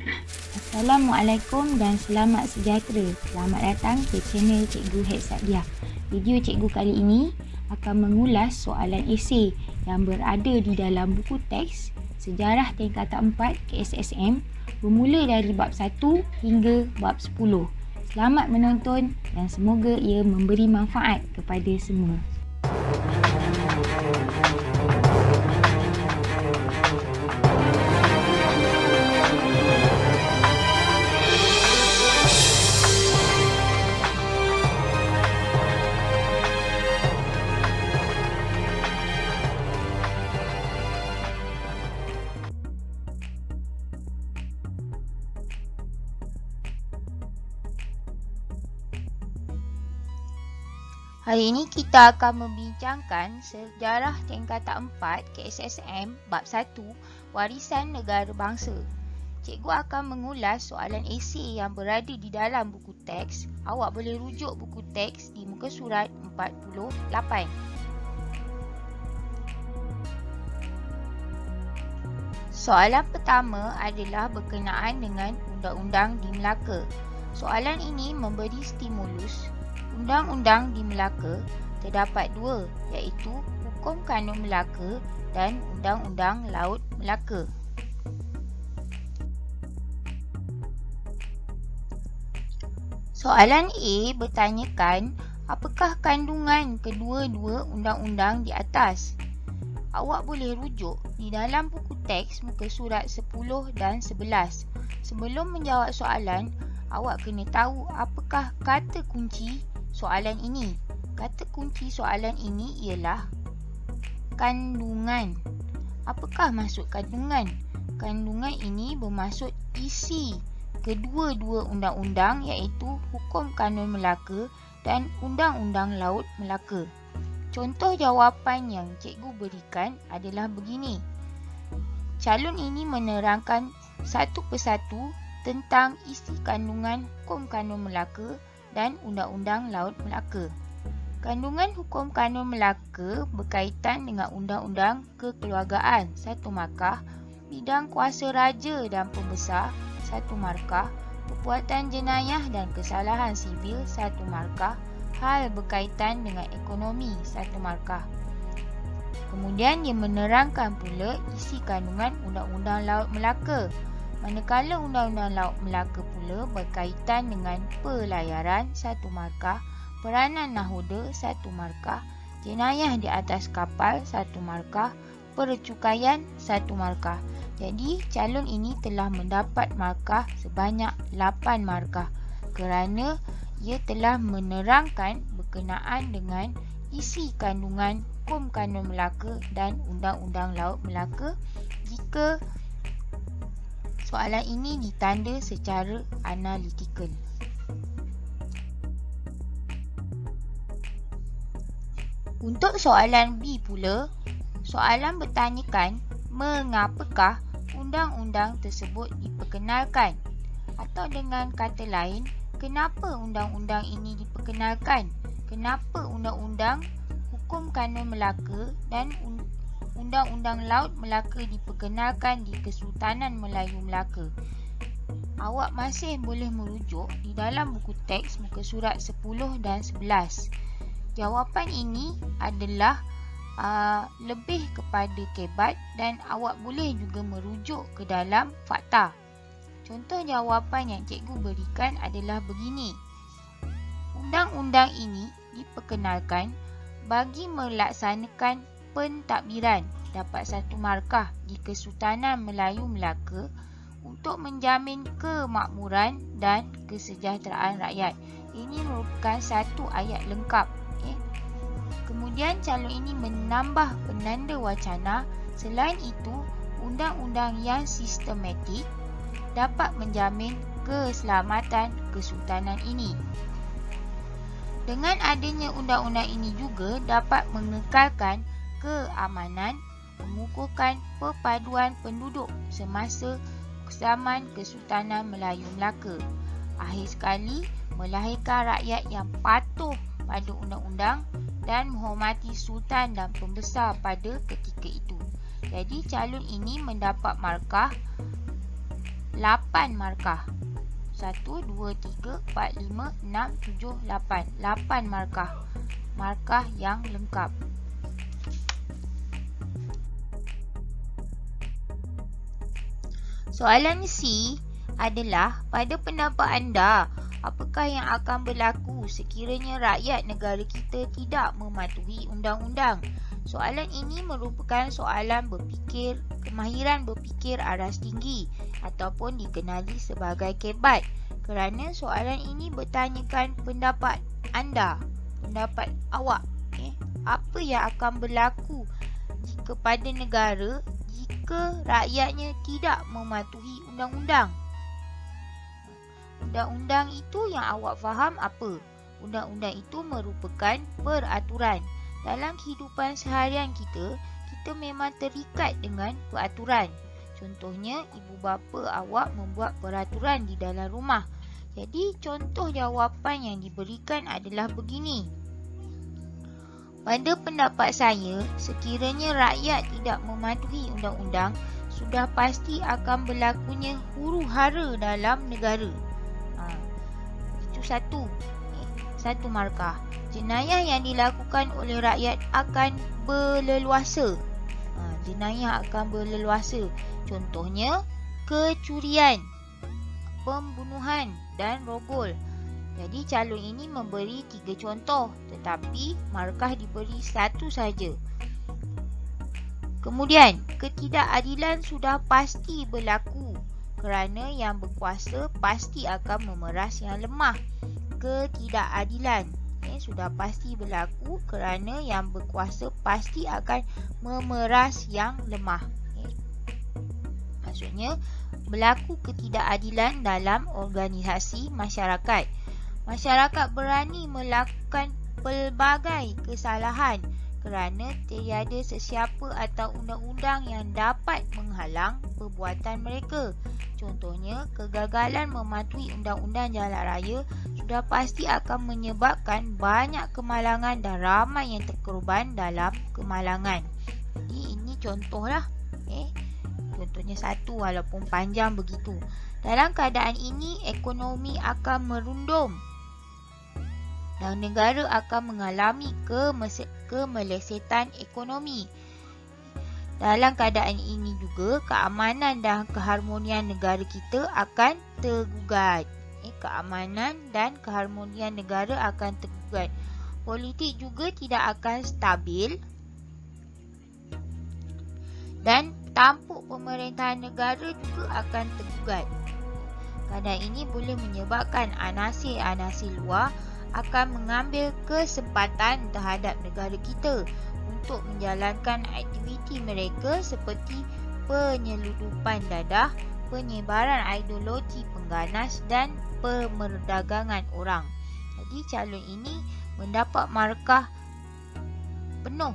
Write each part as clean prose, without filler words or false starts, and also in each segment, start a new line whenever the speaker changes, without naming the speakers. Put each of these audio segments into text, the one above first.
Assalamualaikum dan selamat sejahtera. Selamat datang ke channel Cikgu Heksadiah. Video cikgu kali ini akan mengulas soalan esei yang berada di dalam buku teks Sejarah Tingkatan 4 KSSM bermula dari bab 1 hingga bab 10. Selamat menonton dan semoga ia memberi manfaat kepada semua. Hari ini kita akan membincangkan sejarah tingkatan 4 KSSM bab 1 Warisan Negara Bangsa. Cikgu akan mengulas soalan esei yang berada di dalam buku teks. Awak boleh rujuk buku teks di muka surat 48. Soalan pertama adalah berkenaan dengan undang-undang di Melaka. Soalan ini memberi stimulus. Undang-undang di Melaka terdapat dua, iaitu Hukum Kanun Melaka dan Undang-Undang Laut Melaka. Soalan A bertanyakan, apakah kandungan kedua-dua undang-undang di atas? Awak boleh rujuk di dalam buku teks muka surat 10 dan 11. Sebelum menjawab soalan, awak kena tahu apakah kata kunci soalan ini. Kata kunci soalan ini ialah kandungan. Apakah maksud kandungan? Kandungan ini bermaksud isi kedua-dua undang-undang, iaitu Hukum Kanun Melaka dan Undang-Undang Laut Melaka. Contoh jawapan yang cikgu berikan adalah begini. Calon ini menerangkan satu persatu tentang isi kandungan Hukum Kanun Melaka dan Undang-Undang Laut Melaka. Kandungan Hukum Kanun Melaka berkaitan dengan Undang-Undang Kekeluargaan 1 markah, Bidang Kuasa Raja dan Pembesar 1 markah, Perbuatan Jenayah dan Kesalahan Sivil 1 markah, Hal berkaitan dengan ekonomi 1 markah. Kemudian ia menerangkan pula isi kandungan Undang-Undang Laut Melaka. Manakala Undang-Undang Laut Melaka pula berkaitan dengan pelayaran 1 markah, peranan nahoda 1 markah, jenayah di atas kapal 1 markah, percukaian 1 markah. Jadi calon ini telah mendapat markah sebanyak 8 markah kerana ia telah menerangkan berkenaan dengan isi kandungan Hukum Kanun Melaka dan Undang-Undang Laut Melaka jika soalan ini ditanda secara analitikal. Untuk soalan B pula, soalan bertanyakan mengapakah undang-undang tersebut diperkenalkan? Atau dengan kata lain, kenapa undang-undang ini diperkenalkan? Kenapa undang-undang Hukum Kanun Melaka dan Undang-Undang Laut Melaka diperkenalkan di Kesultanan Melayu Melaka? Awak masih boleh merujuk di dalam buku teks muka surat 10 dan 11. Jawapan ini adalah lebih kepada kebat dan awak boleh juga merujuk ke dalam fakta. Contoh jawapan yang cikgu berikan adalah begini. Undang-undang ini diperkenalkan bagi melaksanakan pentadbiran dapat 1 markah di Kesultanan Melayu Melaka untuk menjamin kemakmuran dan kesejahteraan rakyat. Ini merupakan satu ayat lengkap. Kemudian calon ini menambah penanda wacana. Selain itu, undang-undang yang sistematik dapat menjamin keselamatan kesultanan ini. Dengan adanya undang-undang ini juga dapat mengekalkan keamanan, mengukuhkan perpaduan penduduk semasa zaman Kesultanan Melayu Melaka. Akhir sekali, melahirkan rakyat yang patuh pada undang-undang dan menghormati sultan dan pembesar pada ketika itu. Jadi calon ini mendapat markah 8 8 markah. 1, 2, 3, 4, 5, 6, 7, 8. 8 markah. Markah yang lengkap. Soalan C adalah, pada pendapat anda, apakah yang akan berlaku sekiranya rakyat negara kita tidak mematuhi undang-undang? Soalan ini merupakan soalan berfikir, kemahiran berfikir aras tinggi ataupun dikenali sebagai kebat. Kerana soalan ini bertanyakan pendapat anda, pendapat awak. Apa yang akan berlaku kepada negara jika rakyatnya tidak mematuhi undang-undang? Undang-undang itu yang awak faham apa? Undang-undang itu merupakan peraturan. Dalam kehidupan seharian kita, kita memang terikat dengan peraturan. Contohnya, ibu bapa awak membuat peraturan di dalam rumah. Jadi, contoh jawapan yang diberikan adalah begini. Pada pendapat saya, sekiranya rakyat tidak mematuhi undang-undang, sudah pasti akan berlakunya huru-hara dalam negara. Itu satu markah. Jenayah yang dilakukan oleh rakyat akan berleluasa. Jenayah akan berleluasa. Contohnya, kecurian, pembunuhan dan rogol. Jadi calon ini memberi 3 contoh, tetapi markah diberi 1 saja. Kemudian, ketidakadilan sudah pasti berlaku kerana yang berkuasa pasti akan memeras yang lemah. Ketidakadilan sudah pasti berlaku kerana yang berkuasa pasti akan memeras yang lemah. Maksudnya, berlaku ketidakadilan dalam organisasi masyarakat. Masyarakat berani melakukan pelbagai kesalahan kerana tiada sesiapa atau undang-undang yang dapat menghalang perbuatan mereka. Contohnya, kegagalan mematuhi undang-undang jalan raya sudah pasti akan menyebabkan banyak kemalangan dan ramai yang terkorban dalam kemalangan. Jadi ini contohlah. Contohnya 1 walaupun panjang begitu. Dalam keadaan ini, ekonomi akan merundum dan negara akan mengalami kemelesetan ekonomi. Dalam keadaan ini juga, keamanan dan keharmonian negara kita akan tergugat. Keamanan dan keharmonian negara akan tergugat. Politik juga tidak akan stabil dan tampuk pemerintahan negara juga akan tergugat. Keadaan ini boleh menyebabkan anasir-anasir luar akan mengambil kesempatan terhadap negara kita untuk menjalankan aktiviti mereka seperti penyeludupan dadah, penyebaran ideologi pengganas dan pemerdagangan orang. Jadi calon ini mendapat markah penuh.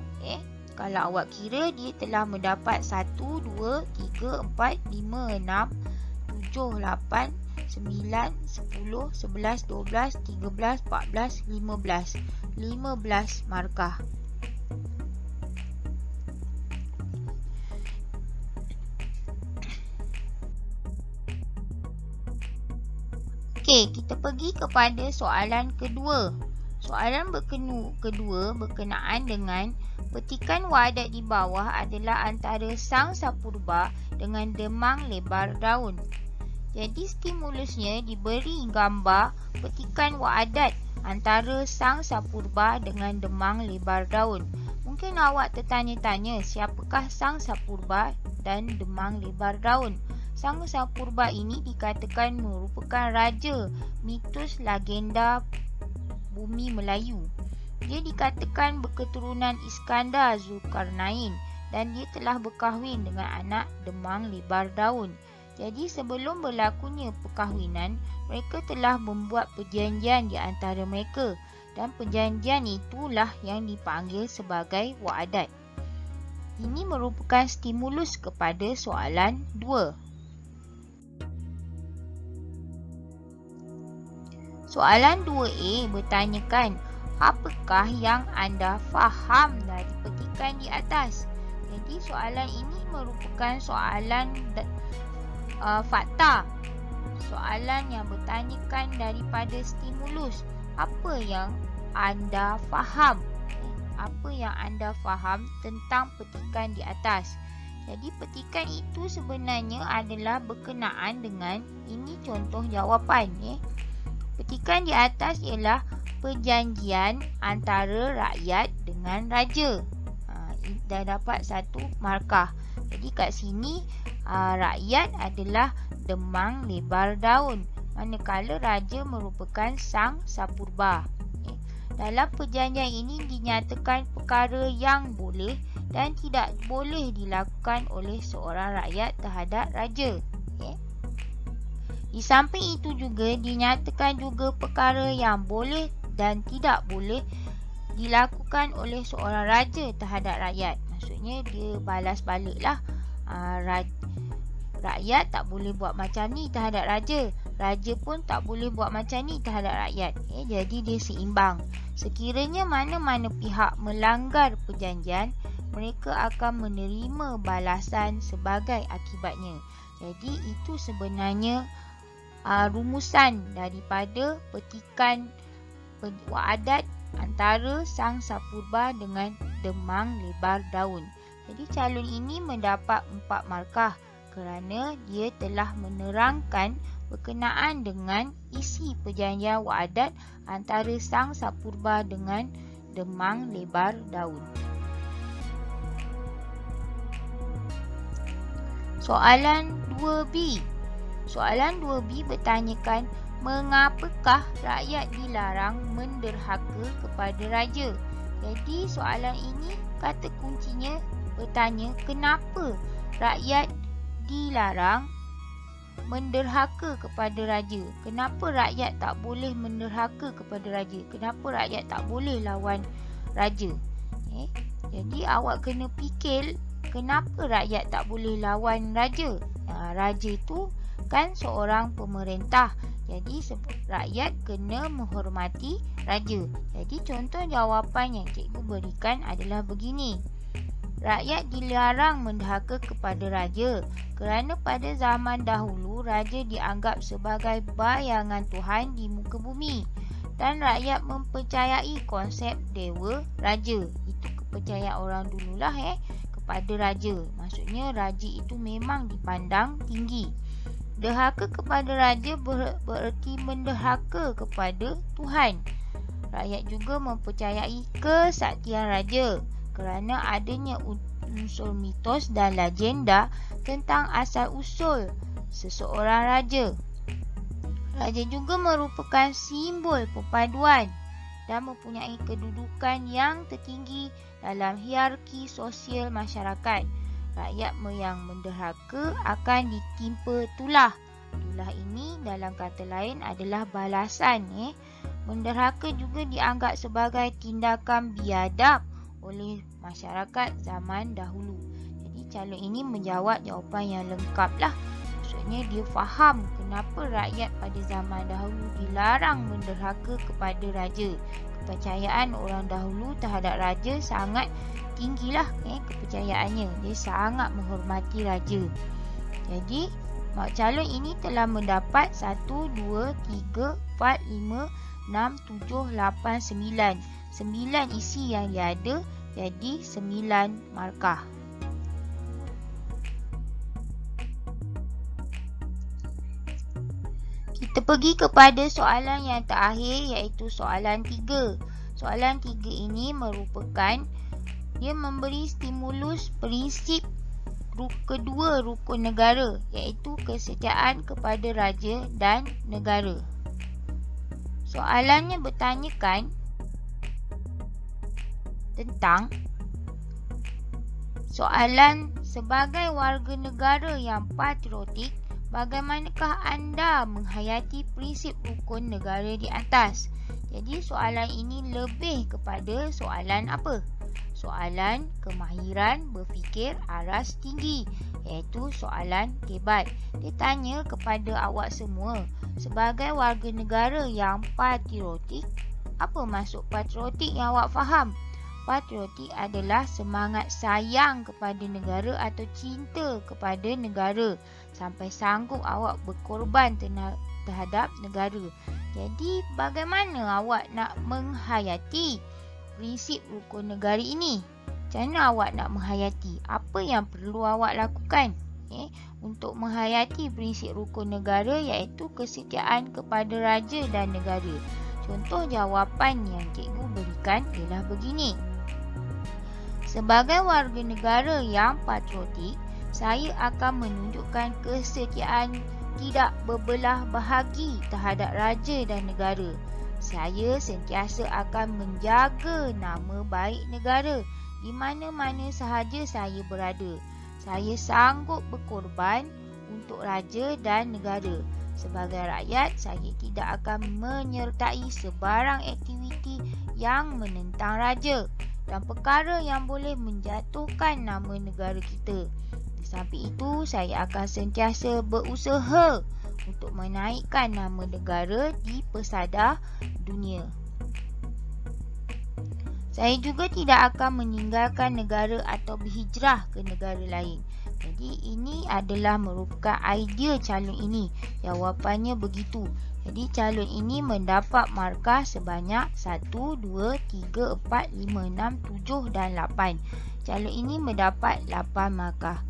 Kalau awak kira, dia telah mendapat 1, 2, 3, 4, 5, 6, 7, 8, 9, 10, 11, 12, 13, 14, 15. 15 markah. Okey, kita pergi kepada soalan kedua. Soalan kedua berkenaan dengan petikan wadat di bawah adalah antara Sangsa Purba dengan Demang Lebar Daun. Jadi stimulusnya diberi gambar petikan wadat antara Sangsa Purba dengan Demang Lebar Daun. Mungkin awak tertanya-tanya, siapakah Sangsa Purba dan Demang Lebar Daun? Sangsa Purba ini dikatakan merupakan raja mitos legenda bumi Melayu. Dia dikatakan berketurunan Iskandar Zulkarnain dan dia telah berkahwin dengan anak Demang Lebar Daun. Jadi sebelum berlakunya perkahwinan, mereka telah membuat perjanjian di antara mereka dan perjanjian itulah yang dipanggil sebagai wadat. Ini merupakan stimulus kepada soalan 2. Soalan 2A bertanyakan, apakah yang anda faham dari petikan di atas? Jadi soalan ini merupakan soalan fakta Soalan yang bertanyakan daripada stimulus. Apa yang anda faham? Apa yang anda faham tentang petikan di atas? Jadi petikan itu sebenarnya adalah berkenaan dengan, ini contoh jawapan. Petikan di atas ialah perjanjian antara rakyat dengan raja. Dah dapat satu markah. Jadi kat sini rakyat adalah demang lebar daun, manakala raja merupakan sang sapurba. Dalam perjanjian ini dinyatakan perkara yang boleh dan tidak boleh dilakukan oleh seorang rakyat terhadap raja. Di samping itu juga dinyatakan juga perkara yang boleh dan tidak boleh dilakukan oleh seorang raja terhadap rakyat. Maksudnya dia balas baliklah. Rakyat tak boleh buat macam ni terhadap raja. Raja pun tak boleh buat macam ni terhadap rakyat. Jadi dia seimbang. Sekiranya mana-mana pihak melanggar perjanjian, mereka akan menerima balasan sebagai akibatnya. Jadi itu sebenarnya rumusan daripada petikan waadat antara sang sapurba dengan demang lebar daun. Jadi calon ini mendapat 4 markah kerana dia telah menerangkan berkenaan dengan isi perjanjian waadat antara sang sapurba dengan demang lebar daun. Soalan 2B. Soalan 2B bertanyakan, mengapakah rakyat dilarang menderhaka kepada raja? Jadi soalan ini kata kuncinya bertanya kenapa rakyat dilarang menderhaka kepada raja. Kenapa rakyat tak boleh menderhaka kepada raja? Kenapa rakyat tak boleh lawan raja? Jadi awak kena fikir kenapa rakyat tak boleh lawan raja. Raja itu kan seorang pemerintah. Jadi rakyat kena menghormati raja. Jadi contoh jawapan yang cikgu berikan adalah begini. Rakyat dilarang menderhaka kepada raja kerana pada zaman dahulu raja dianggap sebagai bayangan Tuhan di muka bumi dan rakyat mempercayai konsep dewa raja. Itu kepercayaan orang dululah kepada raja. Maksudnya raja itu memang dipandang tinggi. Derhaka kepada raja bererti menderhaka kepada Tuhan. Rakyat juga mempercayai kesaktian raja kerana adanya unsur mitos dan legenda tentang asal-usul seseorang raja. Raja juga merupakan simbol perpaduan dan mempunyai kedudukan yang tertinggi dalam hierarki sosial masyarakat. Rakyat yang menderhaka akan ditimpa tulah. Tulah ini dalam kata lain adalah balasan. Menderhaka juga dianggap sebagai tindakan biadab oleh masyarakat zaman dahulu. Jadi calon ini menjawab jawapan yang lengkap lah. Maksudnya dia faham kenapa rakyat pada zaman dahulu dilarang menderhaka kepada raja. Kepercayaan orang dahulu terhadap raja sangat tinggilah kepercayaannya. Dia sangat menghormati raja. Jadi calon ini telah mendapat 1, 2, 3, 4, 5, 6, 7, 8, 9. 9 isi yang dia ada, jadi 9 markah. Kita pergi kepada soalan yang terakhir iaitu soalan 3. Soalan 3 ini merupakan dia memberi stimulus prinsip kedua rukun negara iaitu kesetiaan kepada raja dan negara. Soalannya bertanyakan tentang soalan sebagai warga negara yang patriotik, bagaimanakah anda menghayati prinsip rukun negara di atas? Jadi soalan ini lebih kepada soalan apa? Soalan kemahiran berfikir aras tinggi, iaitu soalan hebat. Dia tanya kepada awak semua, sebagai warga negara yang patriotik, apa maksud patriotik yang awak faham? Patriotik adalah semangat sayang kepada negara atau cinta kepada negara sampai sanggup awak berkorban terhadap negara. Jadi, bagaimana awak nak menghayati prinsip rukun negara ini? Macam mana awak nak menghayati? Apa yang perlu awak lakukan untuk menghayati prinsip rukun negara, iaitu kesetiaan kepada raja dan negara? Contoh jawapan yang cikgu berikan ialah begini. Sebagai warga negara yang patriotik, saya akan menunjukkan kesetiaan tidak berbelah bahagi terhadap raja dan negara. Saya sentiasa akan menjaga nama baik negara di mana-mana sahaja saya berada. Saya sanggup berkorban untuk raja dan negara. Sebagai rakyat, saya tidak akan menyertai sebarang aktiviti yang menentang raja dan perkara yang boleh menjatuhkan nama negara kita. Di samping itu, saya akan sentiasa berusaha untuk menaikkan nama negara di pesada dunia. Saya juga tidak akan meninggalkan negara atau berhijrah ke negara lain. Jadi ini adalah merupakan idea calon ini. Jawapannya begitu. Jadi calon ini mendapat markah sebanyak 1, 2, 3, 4, 5, 6, 7 dan 8. Calon ini mendapat 8 markah.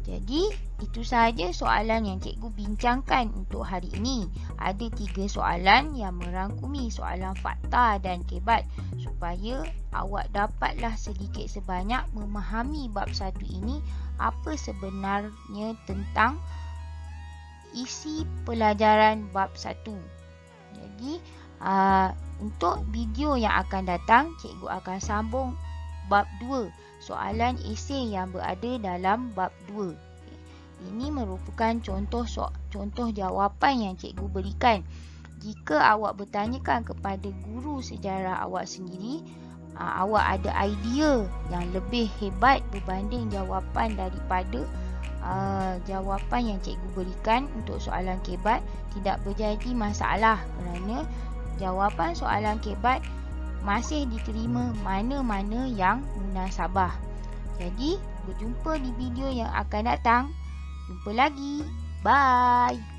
Jadi itu sahaja soalan yang cikgu bincangkan untuk hari ini. Ada 3 soalan yang merangkumi soalan fakta dan kebat supaya awak dapatlah sedikit sebanyak memahami bab 1 ini, apa sebenarnya tentang isi pelajaran bab 1. Jadi untuk video yang akan datang, cikgu akan sambung bab 2, soalan esei yang berada dalam bab 2. Ini merupakan contoh jawapan yang cikgu berikan. Jika awak bertanyakan kepada guru sejarah awak sendiri, awak ada idea yang lebih hebat berbanding jawapan daripada jawapan yang cikgu berikan untuk soalan kebat, tidak berjadi masalah kerana jawapan soalan kebat masih diterima mana-mana yang munasabah. Jadi, berjumpa di video yang akan datang. Jumpa lagi. Bye.